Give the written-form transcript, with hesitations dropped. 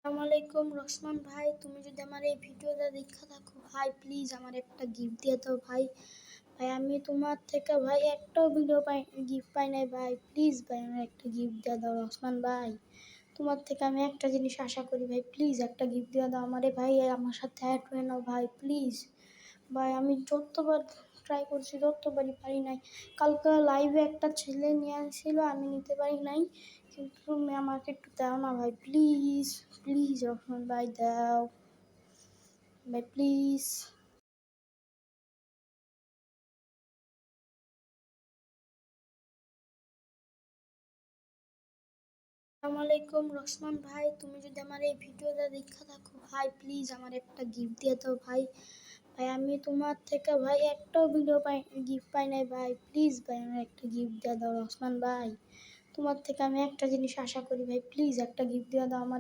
আসসালামু আলাইকুম রসমান ভাই, তুমি যদি আমার এই ভিডিওটা দেখা থাকো ভাই, প্লিজ আমার একটা গিফট দিয়ে দাও ভাই। ভাই আমি তোমার থেকে ভাই একটাও গিফট পাই নাই ভাই, প্লিজ ভাই আমার একটা গিফট দিয়ে দাও রসমান ভাই। তোমার থেকে আমি একটা জিনিস আশা করি ভাই, প্লিজ একটা গিফট দিয়ে দাও আমারে ভাই, আমার সাথে অ্যাড হয়ে নাও ভাই প্লিজ। ভাই আমি যতবার ট্রাই করছি ততবারই পারি নাই। কালকে লাইভে একটা ছেলে নিয়ে আসছিল, আমি নিতে পারি নাই, কিন্তু তুমি আমাকে একটু দাও না ভাই, প্লিজ প্লিজ রহমান ভাই দাও ভাই প্লিজ। আসসালামু আলাইকুম রসমান ভাই, তুমি যদি আমার এই ভিডিওটা দেখা থাকো ভাই, প্লিজ আমার একটা গিফট দিয়ে দাও ভাই। ভাই আমি তোমার থেকে ভাই একটাও গিফট পাই নাই ভাই, প্লিজ ভাই আমার একটা গিফট দিয়ে দাও রসমান ভাই। তোমার থেকে আমি একটা জিনিস আশা করি ভাই, প্লিজ একটা গিফট দিয়ে দাও আমার।